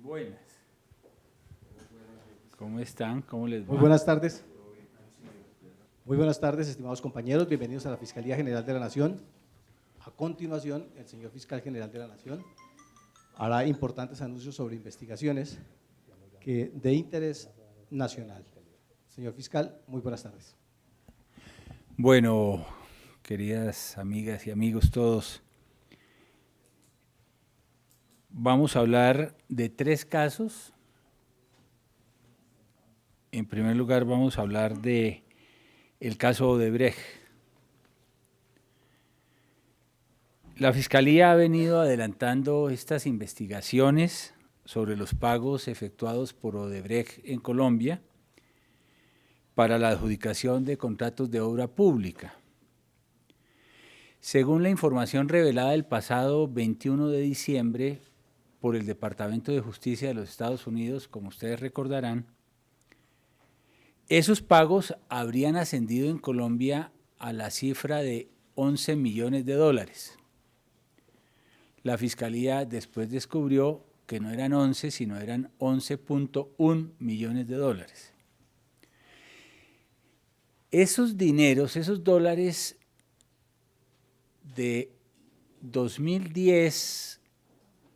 Buenas. ¿Cómo están? ¿Cómo les va? Muy buenas tardes. Muy buenas tardes, estimados compañeros. Bienvenidos a la Fiscalía General de la Nación. A continuación, el señor Fiscal General de la Nación hará importantes anuncios sobre investigaciones de interés nacional. Señor Fiscal, muy buenas tardes. Bueno, queridas amigas y amigos todos, vamos a hablar de 3 casos. En primer lugar, vamos a hablar de el caso Odebrecht. La Fiscalía ha venido adelantando estas investigaciones sobre los pagos efectuados por Odebrecht en Colombia para la adjudicación de contratos de obra pública. Según la información revelada el pasado 21 de diciembre por el Departamento de Justicia de los Estados Unidos, como ustedes recordarán, esos pagos habrían ascendido en Colombia a la cifra de 11 millones de dólares. La Fiscalía después descubrió que no eran 11, sino eran 11.1 millones de dólares. Esos dineros, esos dólares de 2010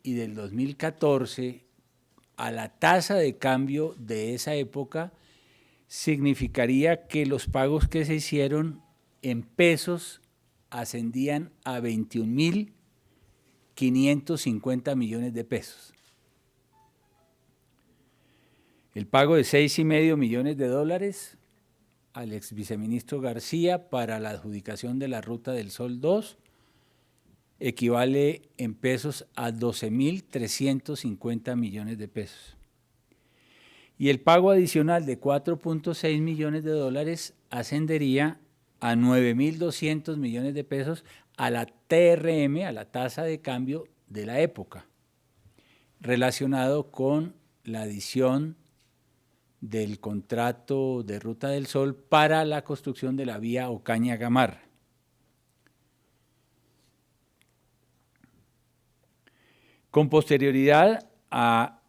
y del 2014, a la tasa de cambio de esa época, significaría que los pagos que se hicieron en pesos ascendían a 21.550 millones de pesos. El pago de 6,5 millones de dólares al ex viceministro García para la adjudicación de la Ruta del Sol 2 equivale en pesos a 12.350 millones de pesos. Y el pago adicional de 4.6 millones de dólares ascendería a 9.200 millones de pesos a la TRM, a la tasa de cambio de la época, relacionado con la adición del contrato de Ruta del Sol para la construcción de la vía Ocaña-Gamarra. Con posterioridad a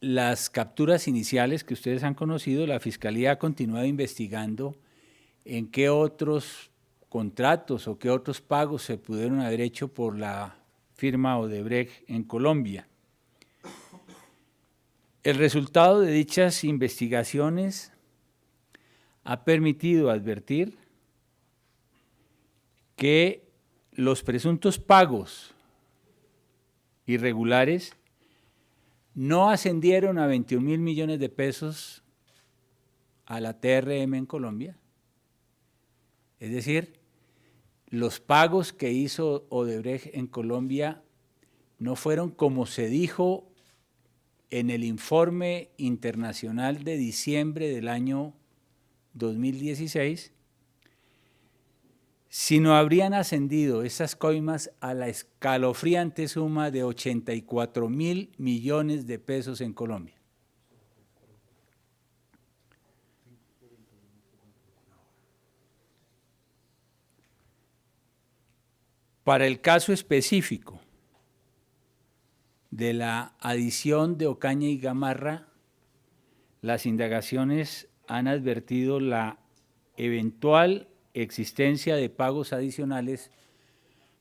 las capturas iniciales que ustedes han conocido, la Fiscalía ha continuado investigando en qué otros contratos o qué otros pagos se pudieron haber hecho por la firma Odebrecht en Colombia. El resultado de dichas investigaciones ha permitido advertir que los presuntos pagos irregulares no ascendieron a 21.000 millones de pesos a la TRM en Colombia. Es decir, los pagos que hizo Odebrecht en Colombia no fueron como se dijo en el informe internacional de diciembre del año 2016, sino habrían ascendido esas coimas a la escalofriante suma de 84.000 millones de pesos en Colombia. Para el caso específico de la adición de Ocaña y Gamarra, las indagaciones han advertido la eventual existencia de pagos adicionales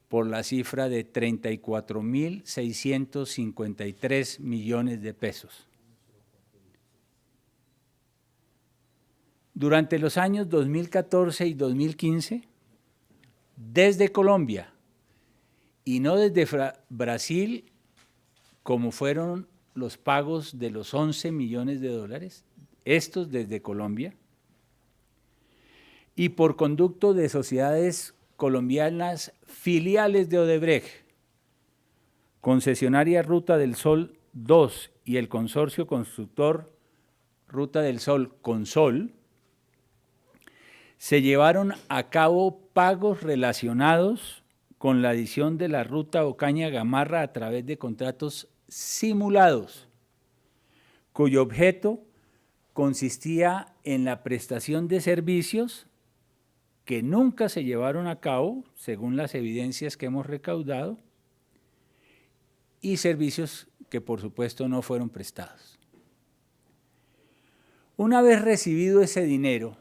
por la cifra de 34.653 millones de pesos. Durante los años 2014 y 2015, desde Colombia y no desde Brasil, como fueron los pagos de los 11 millones de dólares, estos desde Colombia, y por conducto de sociedades colombianas filiales de Odebrecht, concesionaria Ruta del Sol 2 y el consorcio constructor Ruta del Sol Consol, se llevaron a cabo pagos relacionados con la adición de la Ruta Ocaña-Gamarra a través de contratos simulados, cuyo objeto consistía en la prestación de servicios que nunca se llevaron a cabo, según las evidencias que hemos recaudado, y servicios que por supuesto no fueron prestados. Una vez recibido ese dinero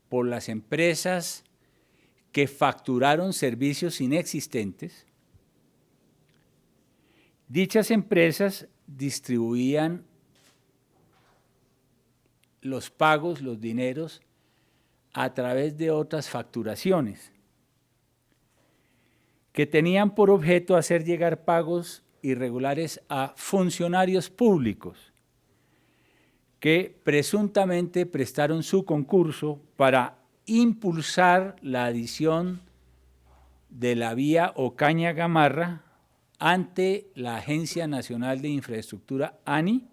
por las empresas que facturaron servicios inexistentes, dichas empresas distribuían los pagos, los dineros, a través de otras facturaciones que tenían por objeto hacer llegar pagos irregulares a funcionarios públicos que presuntamente prestaron su concurso para impulsar la adición de la vía Ocaña-Gamarra ante la Agencia Nacional de Infraestructura, ANI,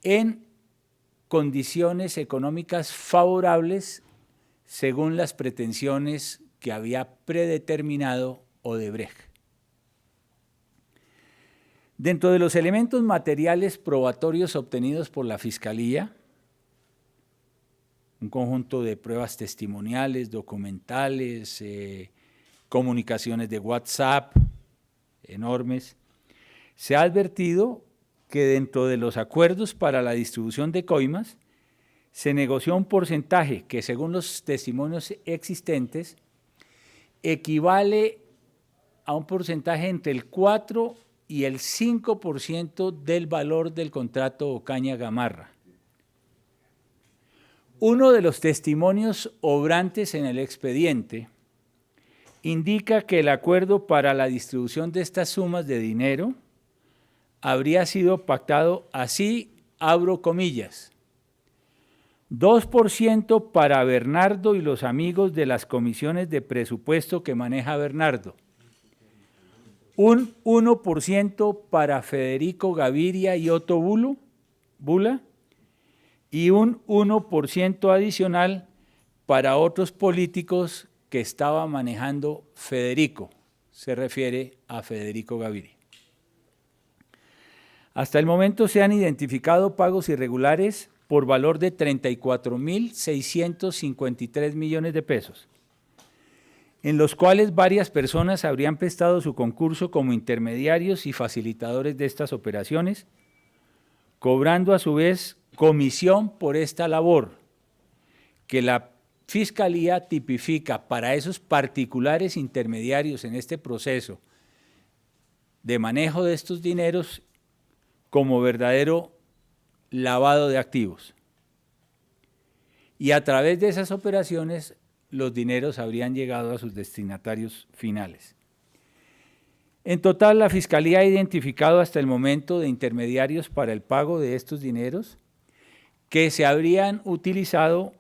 en condiciones económicas favorables según las pretensiones que había predeterminado Odebrecht. Dentro de los elementos materiales probatorios obtenidos por la Fiscalía, un conjunto de pruebas testimoniales, documentales, comunicaciones de WhatsApp enormes, se ha advertido que dentro de los acuerdos para la distribución de coimas se negoció un porcentaje que, según los testimonios existentes, equivale a un porcentaje entre el 4 y el 5% del valor del contrato Ocaña-Gamarra. Uno de los testimonios obrantes en el expediente indica que el acuerdo para la distribución de estas sumas de dinero habría sido pactado así, abro comillas, 2% para Bernardo y los amigos de las comisiones de presupuesto que maneja Bernardo, un 1% para Federico Gaviria y Otto Bula, y un 1% adicional para otros políticos que estaba manejando Federico, se refiere a Federico Gaviria. Hasta el momento se han identificado pagos irregulares por valor de 34.653 millones de pesos, en los cuales varias personas habrían prestado su concurso como intermediarios y facilitadores de estas operaciones, cobrando a su vez comisión por esta labor, que la Fiscalía tipifica para esos particulares intermediarios en este proceso de manejo de estos dineros como verdadero lavado de activos. Y a través de esas operaciones los dineros habrían llegado a sus destinatarios finales. En total, la Fiscalía ha identificado hasta el momento de intermediarios para el pago de estos dineros que se habrían utilizado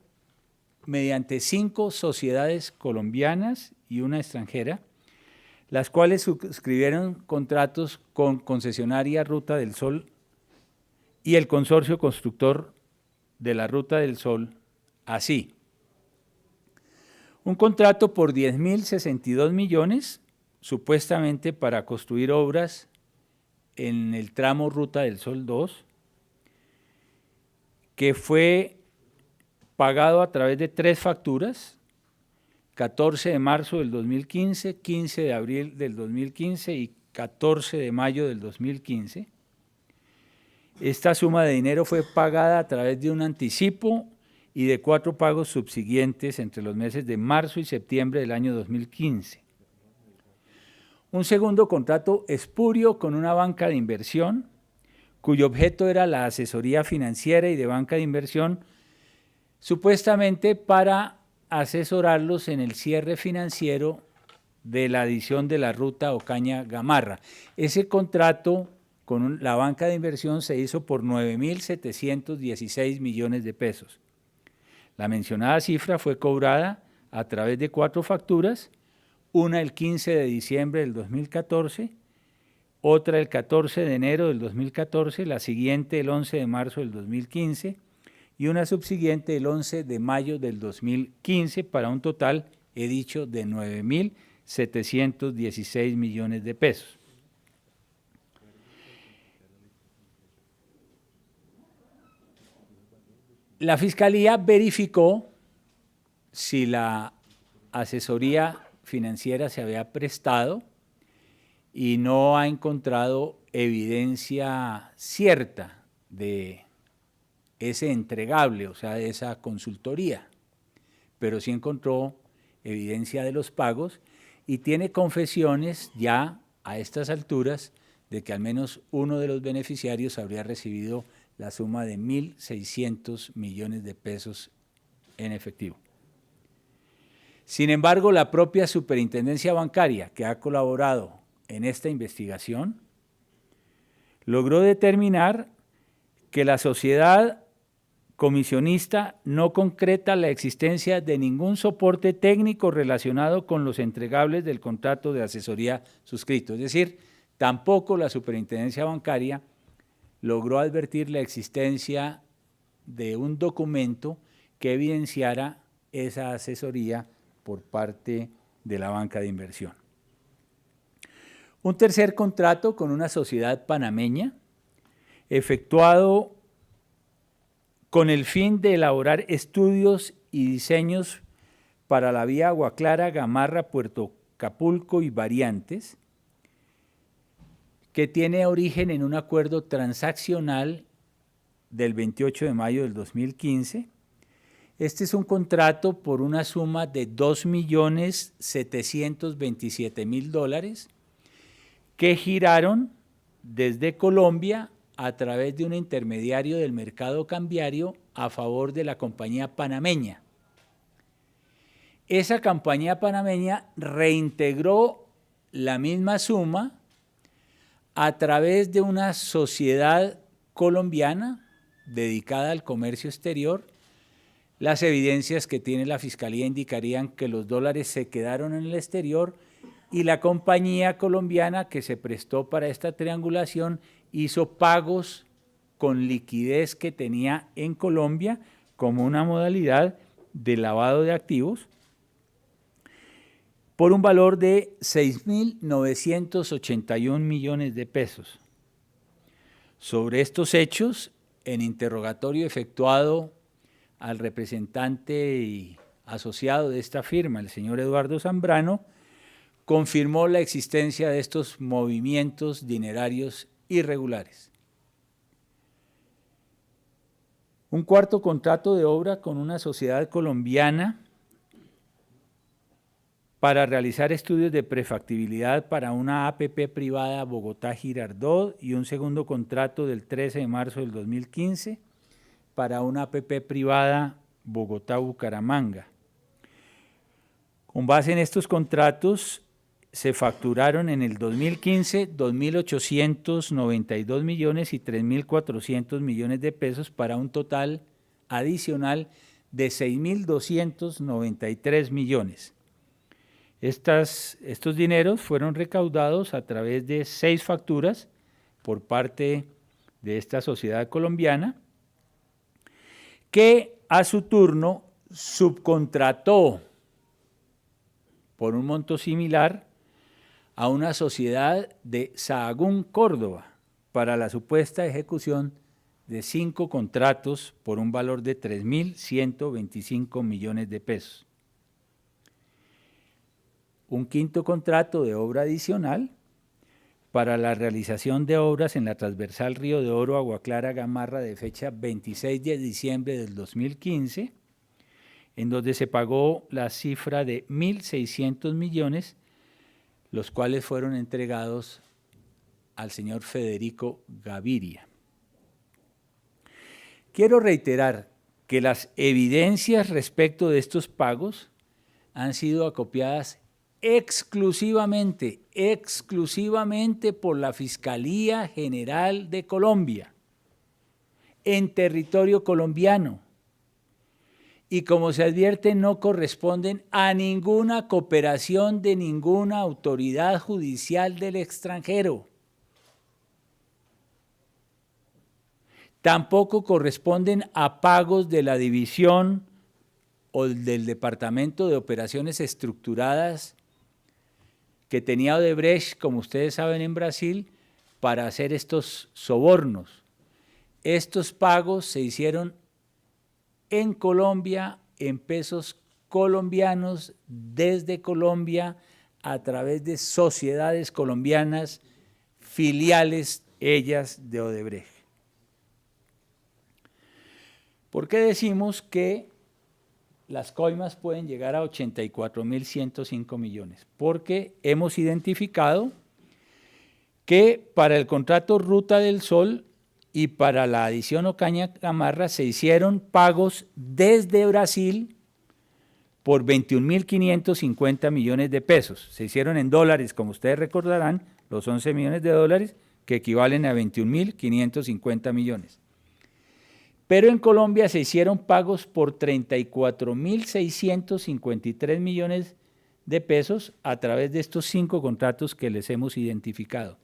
mediante 5 sociedades colombianas y una extranjera, las cuales suscribieron contratos con Concesionaria Ruta del Sol y el consorcio constructor de la Ruta del Sol, así. Un contrato por 10.062 millones, supuestamente para construir obras en el tramo Ruta del Sol 2, que fue pagado a través de 3 facturas, 14 de marzo del 2015, 15 de abril del 2015 y 14 de mayo del 2015. Esta suma de dinero fue pagada a través de un anticipo y de 4 pagos subsiguientes entre los meses de marzo y septiembre del año 2015. Un segundo contrato espurio con una banca de inversión, cuyo objeto era la asesoría financiera y de banca de inversión, supuestamente para asesorarlos en el cierre financiero de la adición de la ruta Ocaña-Gamarra. Ese contrato con la banca de inversión se hizo por 9.716 millones de pesos. La mencionada cifra fue cobrada a través de 4 facturas, una el 15 de diciembre del 2014, otra el 14 de enero del 2014, la siguiente el 11 de marzo del 2015 y una subsiguiente el 11 de mayo del 2015 para un total, he dicho, de 9.716 millones de pesos. La Fiscalía verificó si la asesoría financiera se había prestado y no ha encontrado evidencia cierta de ese entregable, o sea, de esa consultoría, pero sí encontró evidencia de los pagos y tiene confesiones ya a estas alturas de que al menos uno de los beneficiarios habría recibido la suma de 1.600 millones de pesos en efectivo. Sin embargo, la propia Superintendencia Bancaria, que ha colaborado en esta investigación, logró determinar que la sociedad comisionista no concreta la existencia de ningún soporte técnico relacionado con los entregables del contrato de asesoría suscrito. Es decir, tampoco la Superintendencia Bancaria logró advertir la existencia de un documento que evidenciara esa asesoría por parte de la banca de inversión. Un tercer contrato con una sociedad panameña, efectuado con el fin de elaborar estudios y diseños para la vía Agua Clara, Gamarra, Puerto Capulco y variantes, que tiene origen en un acuerdo transaccional del 28 de mayo del 2015. Este es un contrato por una suma de $2.727.000 que giraron desde Colombia a través de un intermediario del mercado cambiario a favor de la compañía panameña. Esa compañía panameña reintegró la misma suma a través de una sociedad colombiana dedicada al comercio exterior. Las evidencias que tiene la Fiscalía indicarían que los dólares se quedaron en el exterior y la compañía colombiana que se prestó para esta triangulación hizo pagos con liquidez que tenía en Colombia como una modalidad de lavado de activos por un valor de 6.981 millones de pesos. Sobre estos hechos, en interrogatorio efectuado al representante y asociado de esta firma, el señor Eduardo Zambrano, confirmó la existencia de estos movimientos dinerarios irregulares. Un cuarto contrato de obra con una sociedad colombiana para realizar estudios de prefactibilidad para una APP privada Bogotá-Girardot y un segundo contrato del 13 de marzo del 2015 para una APP privada Bogotá-Bucaramanga. Con base en estos contratos, se facturaron en el 2015 2.892 millones y 3.400 millones de pesos para un total adicional de 6.293 millones. Estos dineros fueron recaudados a través de 6 facturas por parte de esta sociedad colombiana que a su turno subcontrató por un monto similar a una sociedad de Sahagún, Córdoba, para la supuesta ejecución de 5 contratos por un valor de 3.125 millones de pesos. Un quinto contrato de obra adicional para la realización de obras en la transversal Río de Oro, Agua Clara, Gamarra, de fecha 26 de diciembre del 2015, en donde se pagó la cifra de 1.600 millones, los cuales fueron entregados al señor Federico Gaviria. Quiero reiterar que las evidencias respecto de estos pagos han sido acopiadas exclusivamente por la Fiscalía General de Colombia, en territorio colombiano, y como se advierte, no corresponden a ninguna cooperación de ninguna autoridad judicial del extranjero. Tampoco corresponden a pagos de la división o del Departamento de Operaciones Estructuradas que tenía Odebrecht, como ustedes saben, en Brasil, para hacer estos sobornos. Estos pagos se hicieron en Colombia, en pesos colombianos, desde Colombia, a través de sociedades colombianas filiales ellas de Odebrecht. ¿Por qué decimos que las coimas pueden llegar a 84.105 millones? Porque hemos identificado que para el contrato Ruta del Sol y para la adición Ocaña Gamarra se hicieron pagos desde Brasil por 21.550 millones de pesos. Se hicieron en dólares, como ustedes recordarán, los 11 millones de dólares, que equivalen a 21.550 millones. Pero en Colombia se hicieron pagos por 34.653 millones de pesos a través de estos 5 contratos que les hemos identificado.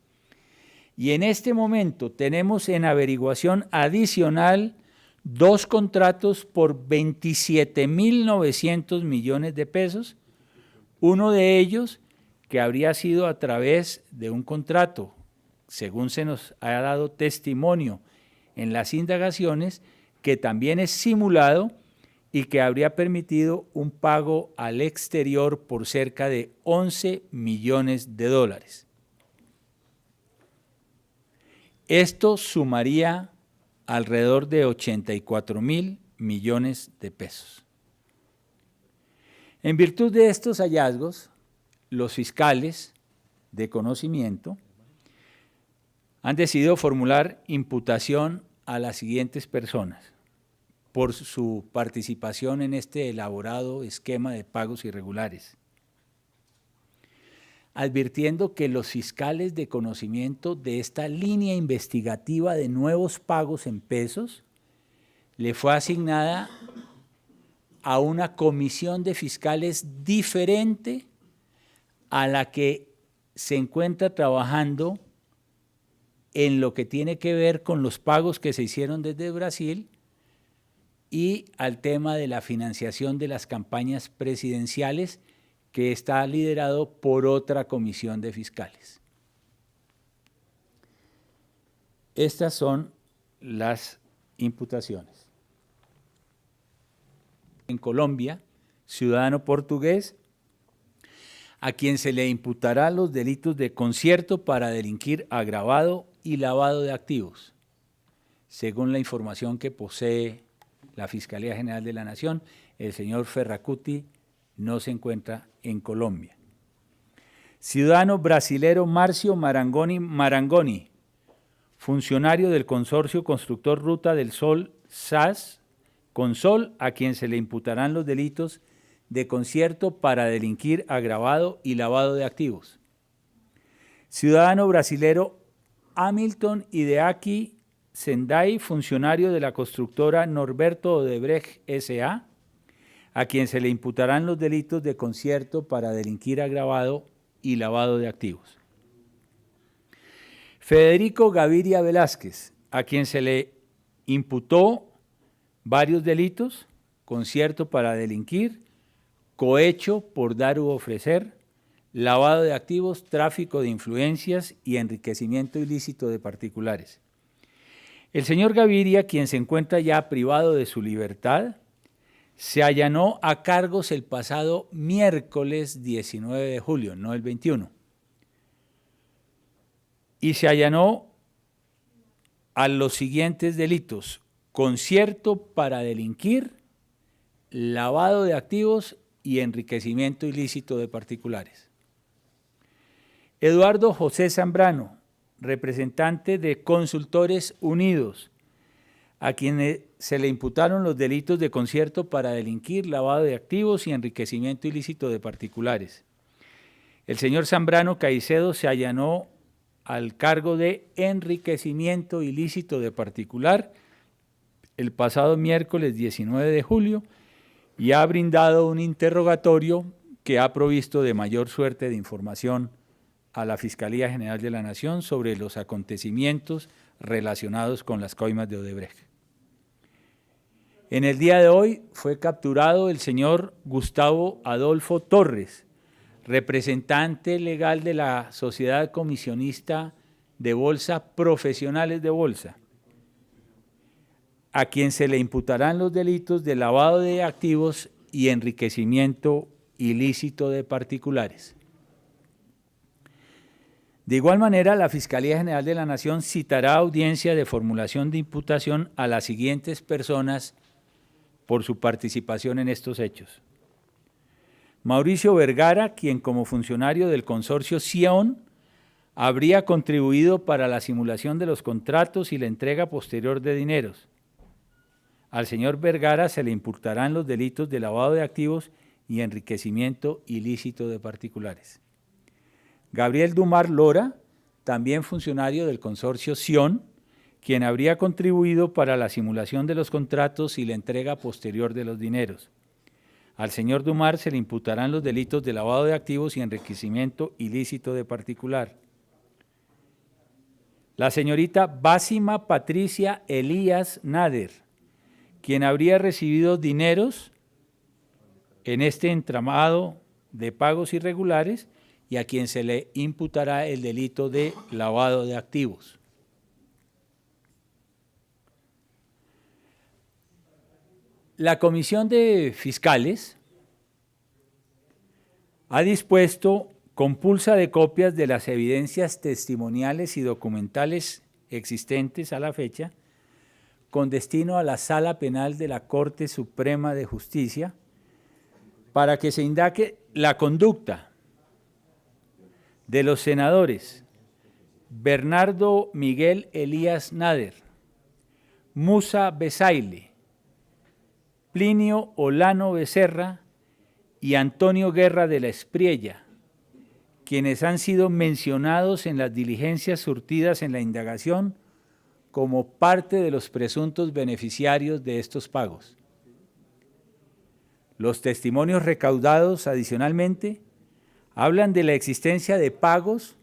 Y en este momento tenemos en averiguación adicional 2 contratos por 27.900 millones de pesos, uno de ellos que habría sido a través de un contrato, según se nos ha dado testimonio en las indagaciones, que también es simulado y que habría permitido un pago al exterior por cerca de 11 millones de dólares. Esto sumaría alrededor de 84.000 millones de pesos. En virtud de estos hallazgos, los fiscales de conocimiento han decidido formular imputación a las siguientes personas por su participación en este elaborado esquema de pagos irregulares, advirtiendo que los fiscales de conocimiento de esta línea investigativa de nuevos pagos en pesos le fue asignada a una comisión de fiscales diferente a la que se encuentra trabajando en lo que tiene que ver con los pagos que se hicieron desde Brasil y al tema de la financiación de las campañas presidenciales, que está liderado por otra comisión de fiscales. Estas son las imputaciones. En Colombia, ciudadano portugués, a quien se le imputará los delitos de concierto para delinquir agravado y lavado de activos, según la información que posee la Fiscalía General de la Nación. El señor Ferracuti no se encuentra en Colombia. Ciudadano brasilero Márcio Marangoni, funcionario del Consorcio Constructor Ruta del Sol SAS, Consol, a quien se le imputarán los delitos de concierto para delinquir agravado y lavado de activos. Ciudadano brasilero Hamilton Hideaki Sendai, funcionario de la constructora Norberto Odebrecht S.A., a quien se le imputarán los delitos de concierto para delinquir agravado y lavado de activos. Federico Gaviria Velázquez, a quien se le imputó varios delitos: concierto para delinquir, cohecho por dar u ofrecer, lavado de activos, tráfico de influencias y enriquecimiento ilícito de particulares. El señor Gaviria, quien se encuentra ya privado de su libertad, se allanó a cargos el pasado miércoles 19 de julio, no el 21, y se allanó a los siguientes delitos: concierto para delinquir, lavado de activos y enriquecimiento ilícito de particulares. Eduardo José Zambrano, representante de Consultores Unidos, a quien se le imputaron los delitos de concierto para delinquir, lavado de activos y enriquecimiento ilícito de particulares. El señor Zambrano Caicedo se allanó al cargo de enriquecimiento ilícito de particular el pasado miércoles 19 de julio y ha brindado un interrogatorio que ha provisto de mayor suerte de información a la Fiscalía General de la Nación sobre los acontecimientos relacionados con las coimas de Odebrecht. En el día de hoy fue capturado el señor Gustavo Adolfo Torres, representante legal de la Sociedad Comisionista de Bolsa Profesionales de Bolsa, a quien se le imputarán los delitos de lavado de activos y enriquecimiento ilícito de particulares. De igual manera, la Fiscalía General de la Nación citará audiencia de formulación de imputación a las siguientes personas por su participación en estos hechos. Mauricio Vergara, quien como funcionario del consorcio Sion habría contribuido para la simulación de los contratos y la entrega posterior de dineros. Al señor Vergara se le imputarán los delitos de lavado de activos y enriquecimiento ilícito de particulares. Gabriel Dumar Lora, también funcionario del consorcio Sion, quien habría contribuido para la simulación de los contratos y la entrega posterior de los dineros. Al señor Dumar se le imputarán los delitos de lavado de activos y enriquecimiento ilícito de particular. La señorita Básima Patricia Elías Nader, quien habría recibido dineros en este entramado de pagos irregulares y a quien se le imputará el delito de lavado de activos. La Comisión de Fiscales ha dispuesto compulsa de copias de las evidencias testimoniales y documentales existentes a la fecha, con destino a la Sala Penal de la Corte Suprema de Justicia, para que se indague la conducta de los senadores Bernardo Miguel Elías Nader, Musa Besaile, Plinio Olano Becerra y Antonio Guerra de la Espriella, quienes han sido mencionados en las diligencias surtidas en la indagación como parte de los presuntos beneficiarios de estos pagos. Los testimonios recaudados adicionalmente hablan de la existencia de pagos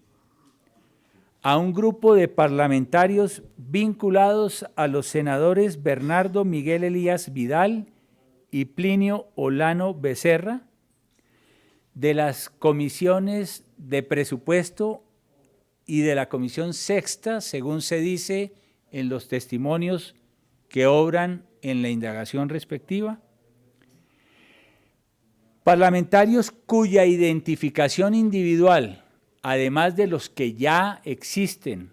a un grupo de parlamentarios vinculados a los senadores Bernardo Miguel Elías Vidal y Plinio Olano Becerra, de las comisiones de presupuesto y de la comisión sexta, según se dice en los testimonios que obran en la indagación respectiva. Parlamentarios cuya identificación individual, además de los que ya existen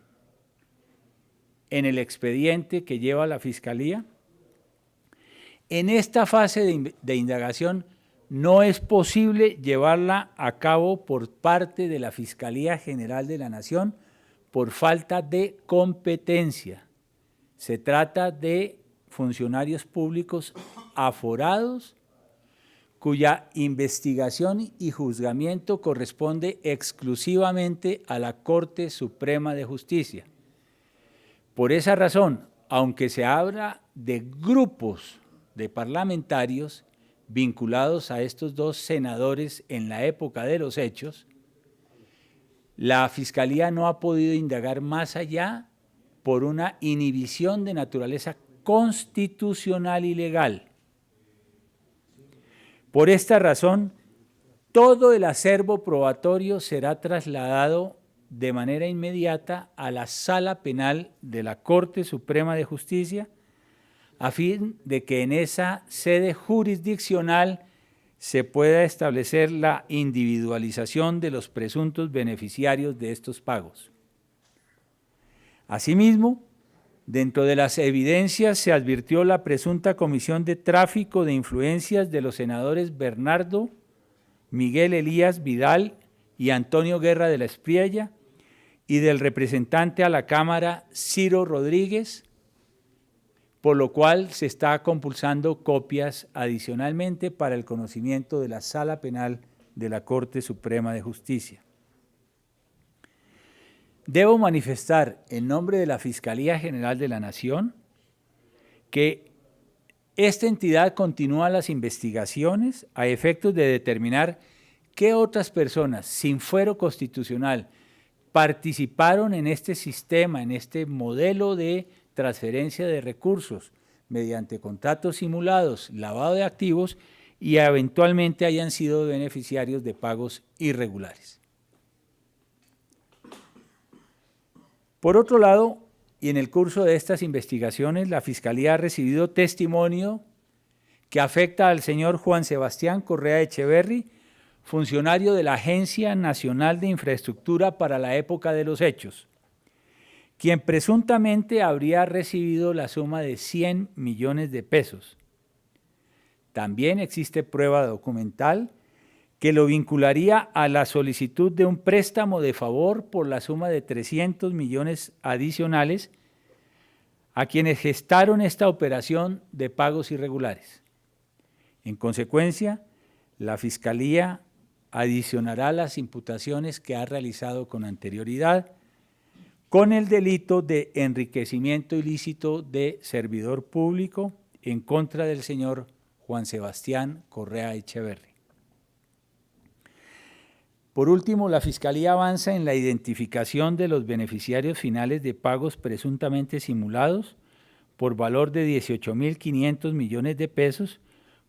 en el expediente que lleva la Fiscalía, en esta fase de indagación no es posible llevarla a cabo por parte de la Fiscalía General de la Nación por falta de competencia. Se trata de funcionarios públicos aforados cuya investigación y juzgamiento corresponde exclusivamente a la Corte Suprema de Justicia. Por esa razón, aunque se habla de grupos de parlamentarios vinculados a estos dos senadores en la época de los hechos, la Fiscalía no ha podido indagar más allá por una inhibición de naturaleza constitucional y legal. Por esta razón, todo el acervo probatorio será trasladado de manera inmediata a la Sala Penal de la Corte Suprema de Justicia, a fin de que en esa sede jurisdiccional se pueda establecer la individualización de los presuntos beneficiarios de estos pagos. Asimismo, dentro de las evidencias se advirtió la presunta comisión de tráfico de influencias de los senadores Bernardo Miguel Elías Vidal y Antonio Guerra de la Espriella y del representante a la Cámara Ciro Rodríguez, por lo cual se está compulsando copias adicionalmente para el conocimiento de la Sala Penal de la Corte Suprema de Justicia. Debo manifestar en nombre de la Fiscalía General de la Nación que esta entidad continúa las investigaciones a efectos de determinar qué otras personas sin fuero constitucional participaron en este sistema, en este modelo de transferencia de recursos mediante contratos simulados, lavado de activos y eventualmente hayan sido beneficiarios de pagos irregulares. Por otro lado, y en el curso de estas investigaciones, la Fiscalía ha recibido testimonio que afecta al señor Juan Sebastián Correa Echeverri, funcionario de la Agencia Nacional de Infraestructura para la época de los hechos, quien presuntamente habría recibido la suma de 100 millones de pesos. También existe prueba documental que lo vincularía a la solicitud de un préstamo de favor por la suma de 300 millones adicionales a quienes gestaron esta operación de pagos irregulares. En consecuencia, la Fiscalía adicionará las imputaciones que ha realizado con anterioridad con el delito de enriquecimiento ilícito de servidor público en contra del señor Juan Sebastián Correa Echeverri. Por último, la Fiscalía avanza en la identificación de los beneficiarios finales de pagos presuntamente simulados por valor de 18.500 millones de pesos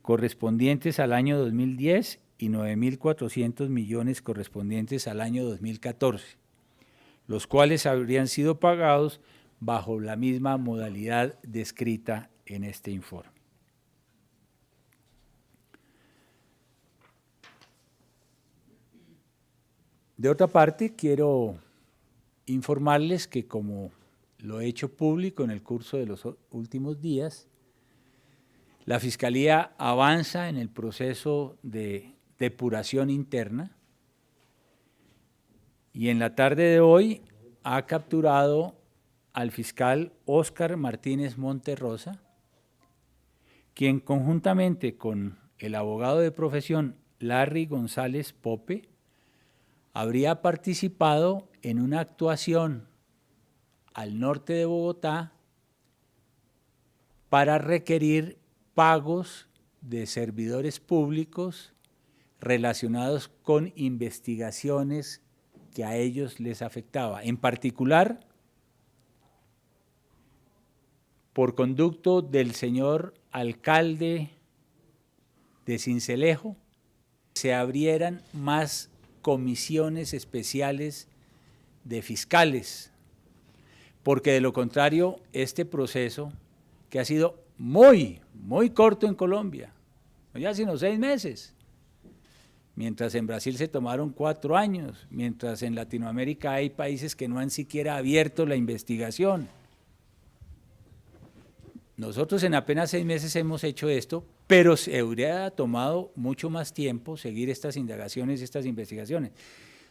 correspondientes al año 2010 y 9.400 millones correspondientes al año 2014, los cuales habrían sido pagados bajo la misma modalidad descrita en este informe. De otra parte, quiero informarles que, como lo he hecho público en el curso de los últimos días, la Fiscalía avanza en el proceso de depuración interna y en la tarde de hoy ha capturado al fiscal Óscar Martínez Monterrosa, quien conjuntamente con el abogado de profesión Larry González Pope habría participado en una actuación al norte de Bogotá para requerir pagos de servidores públicos relacionados con investigaciones que a ellos les afectaba. En particular, por conducto del señor alcalde de Sincelejo, se abrieran más comisiones especiales de fiscales, porque de lo contrario, este proceso, que ha sido muy corto en Colombia, no ya sino 6 meses, mientras en Brasil se tomaron 4 años, mientras en Latinoamérica hay países que no han siquiera abierto la investigación. Nosotros en apenas 6 meses hemos hecho esto, pero se habría tomado mucho más tiempo seguir estas indagaciones, estas investigaciones.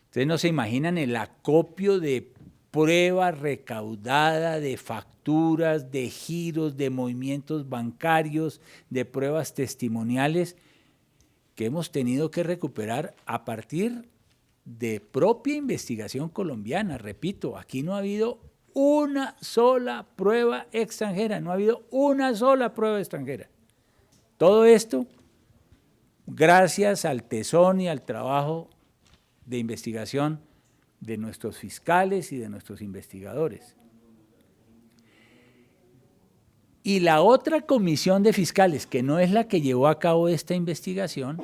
Ustedes no se imaginan el acopio de prueba recaudada, de facturas, de giros, de movimientos bancarios, de pruebas testimoniales que hemos tenido que recuperar a partir de propia investigación colombiana. Repito, aquí no ha habido una sola prueba extranjera, no ha habido una sola prueba extranjera. Todo esto gracias al tesón y al trabajo de investigación de nuestros fiscales y de nuestros investigadores. Y la otra comisión de fiscales, que no es la que llevó a cabo esta investigación,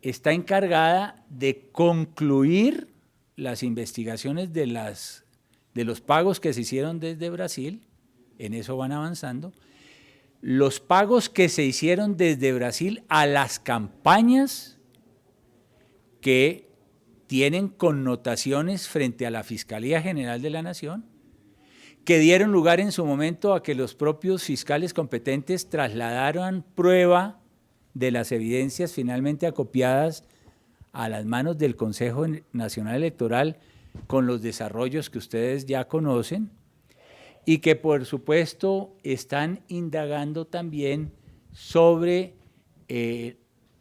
está encargada de concluir las investigaciones de los pagos que se hicieron desde Brasil, en eso van avanzando, los pagos que se hicieron desde Brasil a las campañas que tienen connotaciones frente a la Fiscalía General de la Nación, que dieron lugar en su momento a que los propios fiscales competentes trasladaran prueba de las evidencias finalmente acopiadas a las manos del Consejo Nacional Electoral con los desarrollos que ustedes ya conocen y que por supuesto están indagando también sobre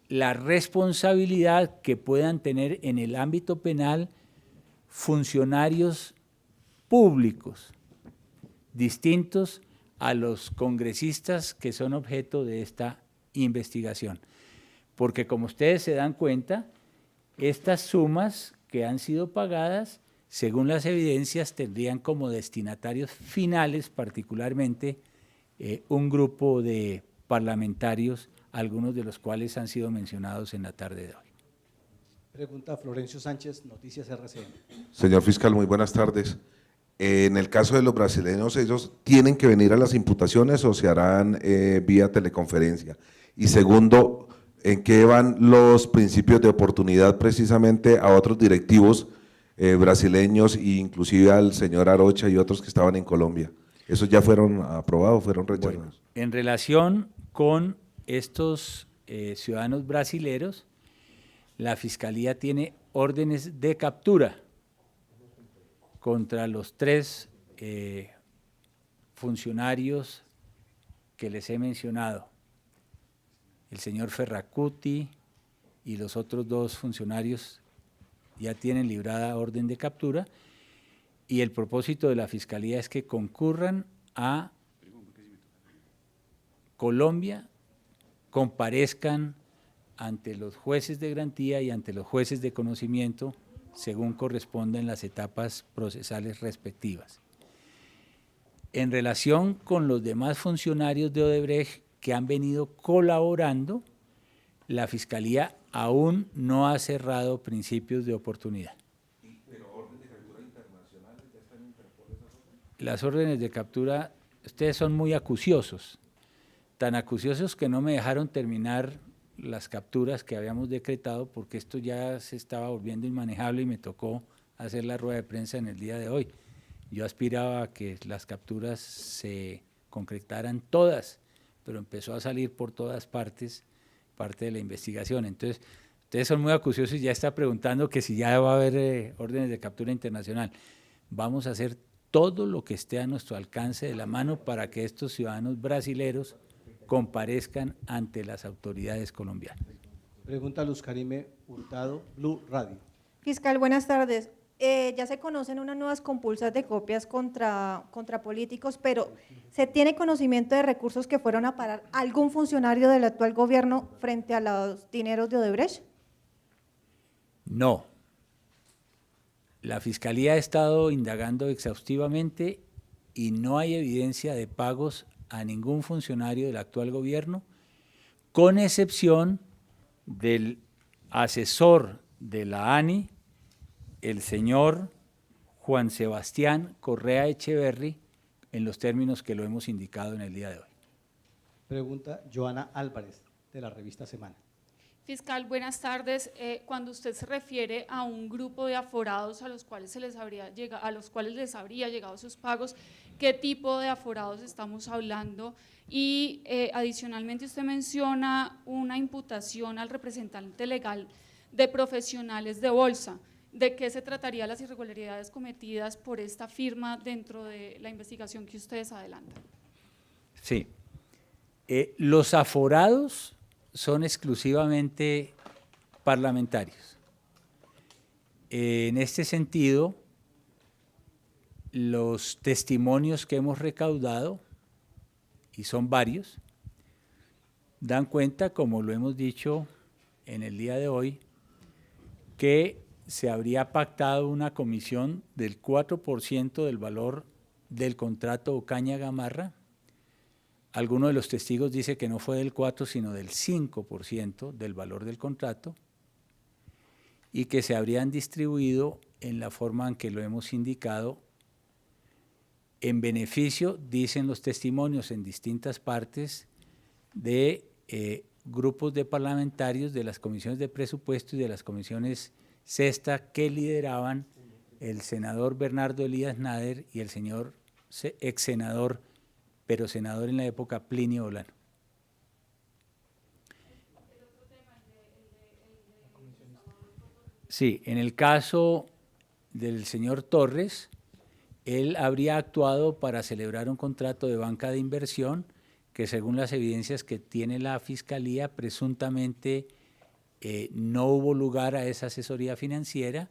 la responsabilidad que puedan tener en el ámbito penal funcionarios públicos distintos a los congresistas que son objeto de esta investigación. Porque como ustedes se dan cuenta, estas sumas que han sido pagadas, según las evidencias, tendrían como destinatarios finales, particularmente, un grupo de parlamentarios, algunos de los cuales han sido mencionados en la tarde de hoy. Pregunta Florencio Sánchez, Noticias RCN. Señor fiscal, muy buenas tardes. En el caso de los brasileños, ¿ellos tienen que venir a las imputaciones o se harán vía teleconferencia? Y segundo, ¿En qué van los principios de oportunidad precisamente a otros directivos brasileños e inclusive al señor Arocha y otros que estaban en Colombia? ¿Esos ya fueron aprobados, fueron rechazados? Bueno, en relación con estos ciudadanos brasileros, la Fiscalía tiene órdenes de captura contra los 3 funcionarios que les he mencionado, el señor Ferracuti y los otros 2 funcionarios ya tienen librada orden de captura, y el propósito de la Fiscalía es que concurran a Colombia, comparezcan ante los jueces de garantía y ante los jueces de conocimiento según corresponda en las etapas procesales respectivas. En relación con los demás funcionarios de Odebrecht que han venido colaborando, la Fiscalía aún no ha cerrado principios de oportunidad. ¿Pero orden de captura internacionales ya están en Interpol esas órdenes? Las órdenes de captura, ustedes son muy acuciosos, tan acuciosos que no me dejaron terminar las capturas que habíamos decretado porque esto ya se estaba volviendo inmanejable y me tocó hacer la rueda de prensa en el día de hoy. Yo aspiraba a que las capturas se concretaran todas, pero empezó a salir por todas partes parte de la investigación. Entonces, ustedes son muy acuciosos y ya está preguntando que si ya va a haber órdenes de captura internacional. Vamos a hacer todo lo que esté a nuestro alcance de la mano para que estos ciudadanos brasileros comparezcan ante las autoridades colombianas. Pregunta Luz Karime Hurtado, Blue Radio. Fiscal, buenas tardes. Ya se conocen unas nuevas compulsas de copias contra políticos, pero ¿se tiene conocimiento de recursos que fueron a parar a algún funcionario del actual gobierno frente a los dineros de Odebrecht? No. La Fiscalía ha estado indagando exhaustivamente y no hay evidencia de pagos a ningún funcionario del actual gobierno, con excepción del asesor de la ANI, el señor Juan Sebastián Correa Echeverry, en los términos que lo hemos indicado en el día de hoy. Pregunta Joana Álvarez, de la revista Semana. Fiscal, buenas tardes. Cuando usted se refiere a un grupo de aforados a los cuales les habría llegado sus pagos, ¿qué tipo de aforados estamos hablando? Y adicionalmente usted menciona una imputación al representante legal de profesionales de bolsa. ¿De qué se trataría las irregularidades cometidas por esta firma dentro de la investigación que ustedes adelantan? Sí. Los aforados son exclusivamente parlamentarios. En este sentido, los testimonios que hemos recaudado, y son varios, dan cuenta, como lo hemos dicho en el día de hoy, que se habría pactado una comisión del 4% del valor del contrato Ocaña-Gamarra. Alguno de los testigos dice que no fue del 4, sino del 5% del valor del contrato, y que se habrían distribuido en la forma en que lo hemos indicado, en beneficio, dicen los testimonios en distintas partes, de grupos de parlamentarios de las comisiones de presupuesto y de las comisiones sexta que lideraban el senador Bernardo Elías Nader y el señor ex senador, pero senador en la época, Plinio Olano. Sí, en el caso del señor Torres, él habría actuado para celebrar un contrato de banca de inversión que, según las evidencias que tiene la Fiscalía, presuntamente no hubo lugar a esa asesoría financiera,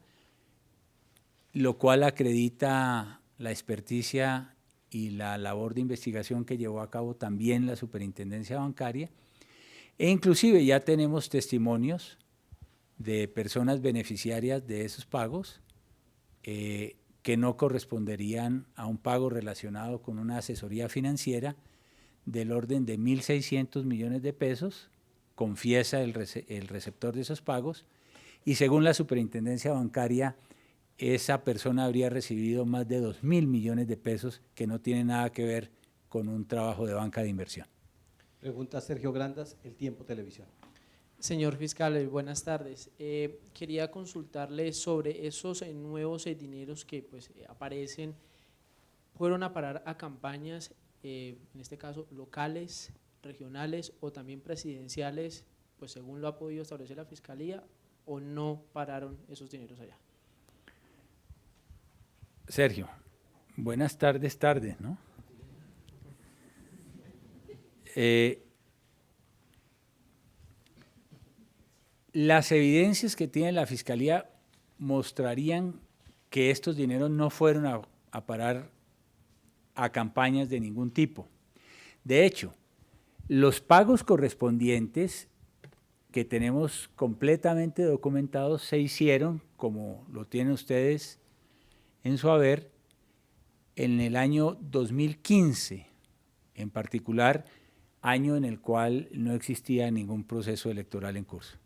lo cual acredita la experticia y la labor de investigación que llevó a cabo también la Superintendencia Bancaria, e inclusive ya tenemos testimonios de personas beneficiarias de esos pagos que no corresponderían a un pago relacionado con una asesoría financiera del orden de 1.600 millones de pesos, confiesa el receptor de esos pagos, y según la Superintendencia Bancaria, esa persona habría recibido más de 2.000 millones de pesos que no tienen nada que ver con un trabajo de banca de inversión. Pregunta Sergio Grandas, El Tiempo Televisión. Señor fiscal, buenas tardes. Quería consultarle sobre esos nuevos dineros que pues, aparecen, ¿fueron a parar a campañas, en este caso locales, regionales o también presidenciales, pues según lo ha podido establecer la Fiscalía, o no pararon esos dineros allá? Sergio, buenas tardes, ¿no? Las evidencias que tiene la Fiscalía mostrarían que estos dineros no fueron a parar a campañas de ningún tipo. De hecho, los pagos correspondientes que tenemos completamente documentados se hicieron, como lo tienen ustedes en su haber, en el año 2015, en particular, año en el cual no existía ningún proceso electoral en curso.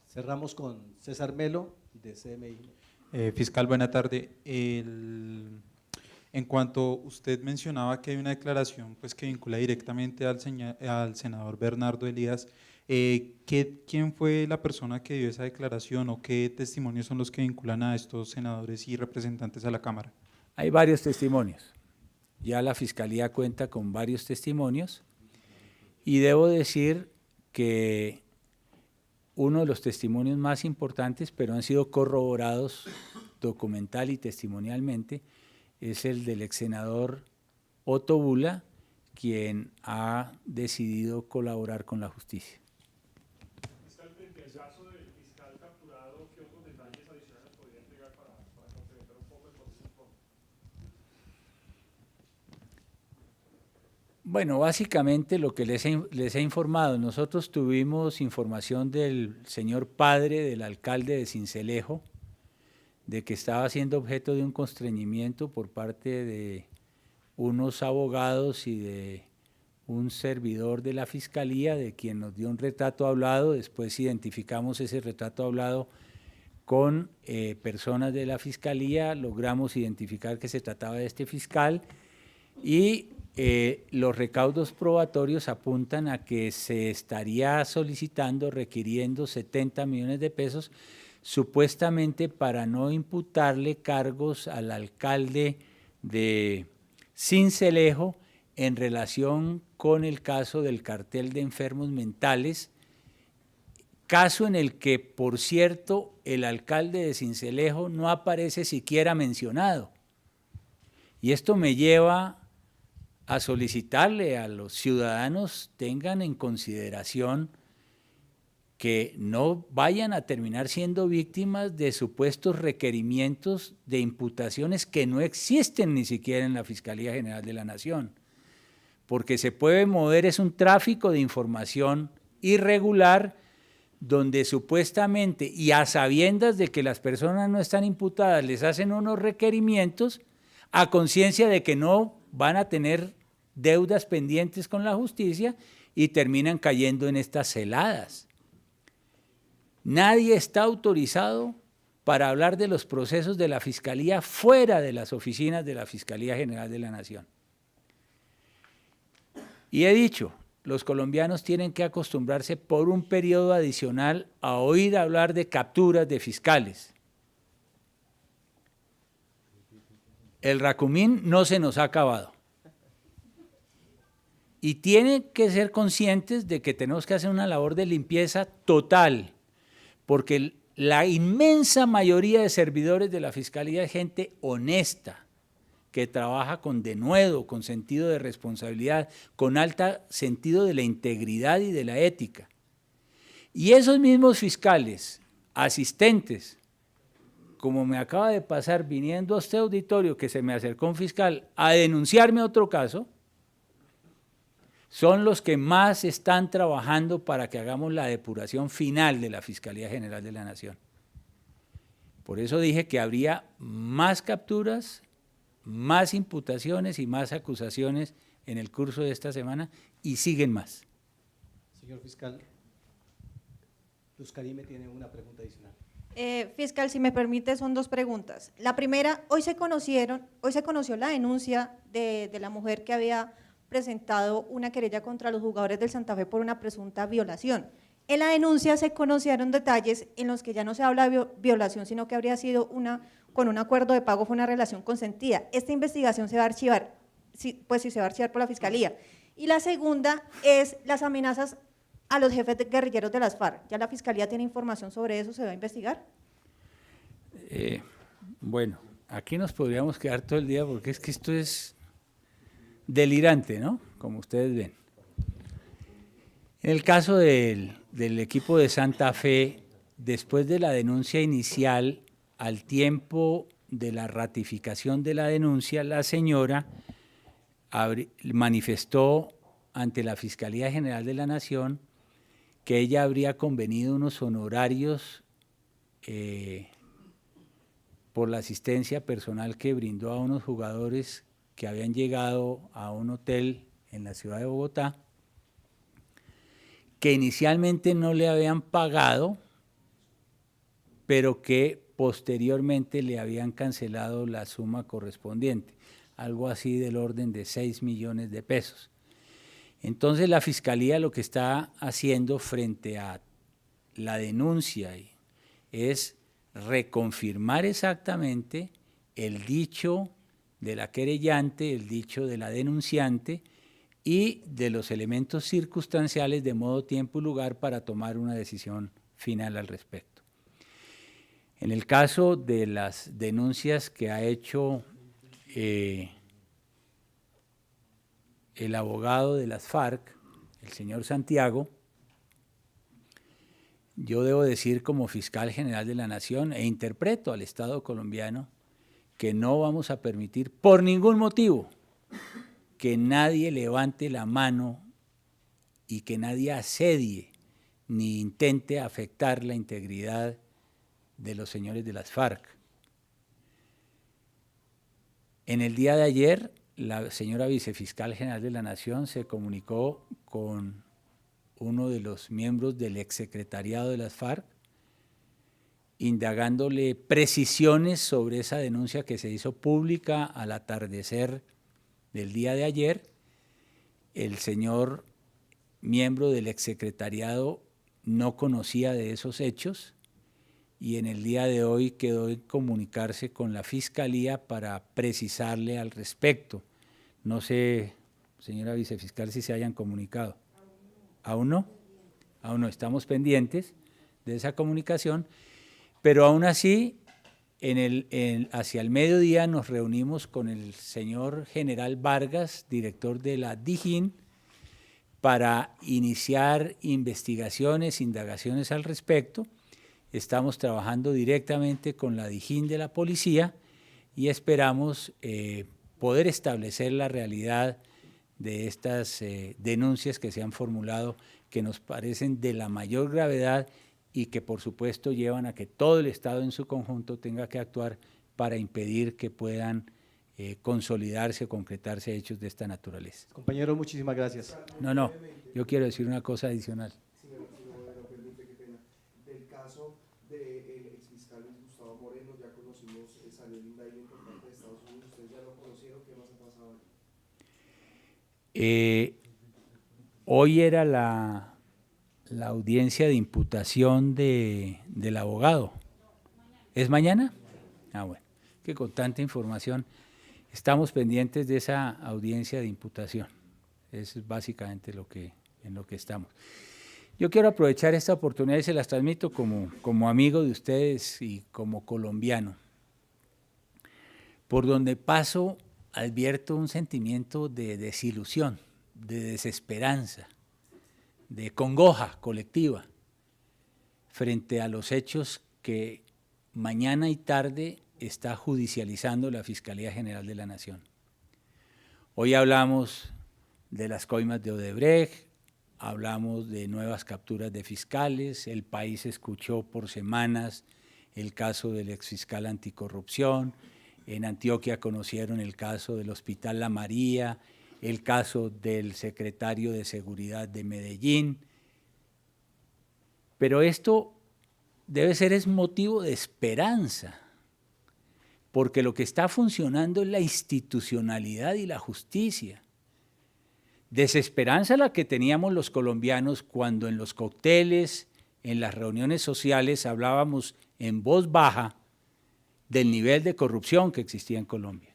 Cerramos con César Melo, de CMI. Fiscal, buena tarde. En cuanto usted mencionaba que hay una declaración pues, que vincula directamente al senador Bernardo Elías, ¿quién fue la persona que dio esa declaración o qué testimonios son los que vinculan a estos senadores y representantes a la Cámara? Hay varios testimonios. Ya la Fiscalía cuenta con varios testimonios y debo decir que uno de los testimonios más importantes, pero han sido corroborados documental y testimonialmente, es el del ex senador Otto Bula, quien ha decidido colaborar con la justicia. Fiscal, frente al caso del fiscal capturado, ¿qué otros detalles adicionales podría entregar para complementar un poco el proceso? Bueno, básicamente lo que les he informado, nosotros tuvimos información del señor padre del alcalde de Sincelejo, de que estaba siendo objeto de un constreñimiento por parte de unos abogados y de un servidor de la Fiscalía, de quien nos dio un retrato hablado. Después identificamos ese retrato hablado con personas de la Fiscalía, logramos identificar que se trataba de este fiscal y los recaudos probatorios apuntan a que se estaría solicitando, requiriendo 70 millones de pesos, supuestamente para no imputarle cargos al alcalde de Sincelejo en relación con el caso del cartel de enfermos mentales, caso en el que, por cierto, el alcalde de Sincelejo no aparece siquiera mencionado. Y esto me lleva a solicitarle a los ciudadanos tengan en consideración que no vayan a terminar siendo víctimas de supuestos requerimientos de imputaciones que no existen ni siquiera en la Fiscalía General de la Nación, porque se puede mover es un tráfico de información irregular donde supuestamente y a sabiendas de que las personas no están imputadas les hacen unos requerimientos a conciencia de que no van a tener deudas pendientes con la justicia y terminan cayendo en estas celadas. Nadie está autorizado para hablar de los procesos de la Fiscalía fuera de las oficinas de la Fiscalía General de la Nación. Y he dicho, los colombianos tienen que acostumbrarse por un periodo adicional a oír hablar de capturas de fiscales. El Racumín no se nos ha acabado. Y tienen que ser conscientes de que tenemos que hacer una labor de limpieza total, porque la inmensa mayoría de servidores de la Fiscalía es gente honesta, que trabaja con denuedo, con sentido de responsabilidad, con alto sentido de la integridad y de la ética. Y esos mismos fiscales, asistentes, como me acaba de pasar viniendo a este auditorio que se me acercó un fiscal a denunciarme otro caso, son los que más están trabajando para que hagamos la depuración final de la Fiscalía General de la Nación. Por eso dije que habría más capturas, más imputaciones y más acusaciones en el curso de esta semana y siguen más. Señor fiscal, Luz Karime tiene una pregunta adicional. Fiscal, si me permite, son dos preguntas. La primera, hoy se conoció la denuncia de la mujer que había presentado una querella contra los jugadores del Santa Fe por una presunta violación. En la denuncia se conocieron detalles en los que ya no se habla de violación, sino que habría sido con un acuerdo de pago, fue una relación consentida. Esta investigación se va a archivar, pues sí se va a archivar por la Fiscalía. Y la segunda es las amenazas a los jefes guerrilleros de las FARC. ¿Ya la Fiscalía tiene información sobre eso? ¿Se va a investigar? Bueno, aquí nos podríamos quedar todo el día porque es que esto es delirante, ¿no? Como ustedes ven. En el caso del equipo de Santa Fe, después de la denuncia inicial, al tiempo de la ratificación de la denuncia, la señora manifestó ante la Fiscalía General de la Nación que ella habría convenido unos honorarios por la asistencia personal que brindó a unos jugadores que habían llegado a un hotel en la ciudad de Bogotá, que inicialmente no le habían pagado, pero que posteriormente le habían cancelado la suma correspondiente, algo así del orden de 6 millones de pesos. Entonces la Fiscalía lo que está haciendo frente a la denuncia es reconfirmar exactamente el dicho de la querellante, el dicho de la denunciante y de los elementos circunstanciales de modo, tiempo y lugar para tomar una decisión final al respecto. En el caso de las denuncias que ha hecho el abogado de las FARC, el señor Santiago, yo debo decir como fiscal general de la Nación e interpreto al Estado colombiano que no vamos a permitir por ningún motivo que nadie levante la mano y que nadie asedie ni intente afectar la integridad de los señores de las FARC. En el día de ayer, la señora vicefiscal general de la Nación se comunicó con uno de los miembros del exsecretariado de las FARC, indagándole precisiones sobre esa denuncia que se hizo pública al atardecer del día de ayer. El señor miembro del exsecretariado no conocía de esos hechos y en el día de hoy quedó en comunicarse con la Fiscalía para precisarle al respecto. No sé, señora vicefiscal, si se hayan comunicado. ¿Aún no? Aún no, estamos pendientes de esa comunicación, pero aún así, hacia el mediodía nos reunimos con el señor general Vargas, director de la DIJÍN, para iniciar investigaciones, indagaciones al respecto. Estamos trabajando directamente con la DIJÍN de la policía y esperamos poder establecer la realidad de estas denuncias que se han formulado, que nos parecen de la mayor gravedad y que por supuesto llevan a que todo el Estado en su conjunto tenga que actuar para impedir que puedan consolidarse o concretarse hechos de esta naturaleza. Compañero, muchísimas gracias. No, yo quiero decir una cosa adicional. Del caso del exfiscal Luis Gustavo Moreno, ya conocimos, salió el indictment por parte de Estados Unidos, ¿ustedes ya lo conocieron? ¿Qué más ha pasado ahí? Hoy era la audiencia de imputación del abogado. ¿Es mañana? Bueno, que con tanta información estamos pendientes de esa audiencia de imputación. Eso es básicamente en lo que estamos. Yo quiero aprovechar esta oportunidad y se las transmito como amigo de ustedes y como colombiano. Por donde paso advierto un sentimiento de desilusión, de desesperanza, de congoja colectiva frente a los hechos que mañana y tarde está judicializando la Fiscalía General de la Nación. Hoy hablamos de las coimas de Odebrecht, hablamos de nuevas capturas de fiscales, el país escuchó por semanas el caso del exfiscal anticorrupción, en Antioquia conocieron el caso del Hospital La María, el caso del secretario de Seguridad de Medellín, pero esto debe ser motivo de esperanza, porque lo que está funcionando es la institucionalidad y la justicia. Desesperanza la que teníamos los colombianos cuando en los cócteles, en las reuniones sociales, hablábamos en voz baja del nivel de corrupción que existía en Colombia.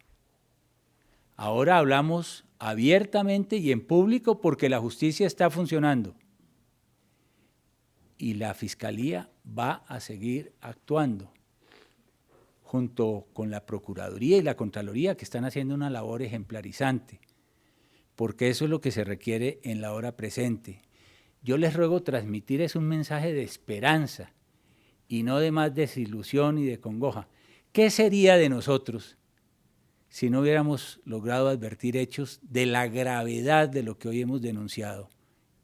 Ahora hablamos abiertamente y en público porque la justicia está funcionando. Y la Fiscalía va a seguir actuando, junto con la Procuraduría y la Contraloría, que están haciendo una labor ejemplarizante, porque eso es lo que se requiere en la hora presente. Yo les ruego transmitir es un mensaje de esperanza y no de más desilusión y de congoja. ¿Qué sería de nosotros si no hubiéramos logrado advertir hechos de la gravedad de lo que hoy hemos denunciado,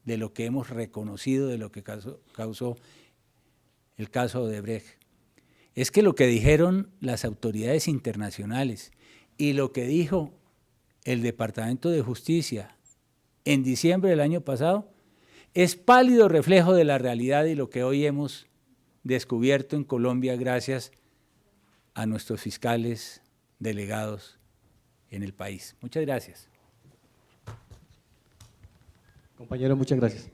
de lo que hemos reconocido, de lo que causó el caso Odebrecht? Es que lo que dijeron las autoridades internacionales y lo que dijo el Departamento de Justicia en diciembre del año pasado es pálido reflejo de la realidad y lo que hoy hemos descubierto en Colombia gracias a nuestros fiscales delegados en el país. Muchas gracias. Compañero, muchas gracias.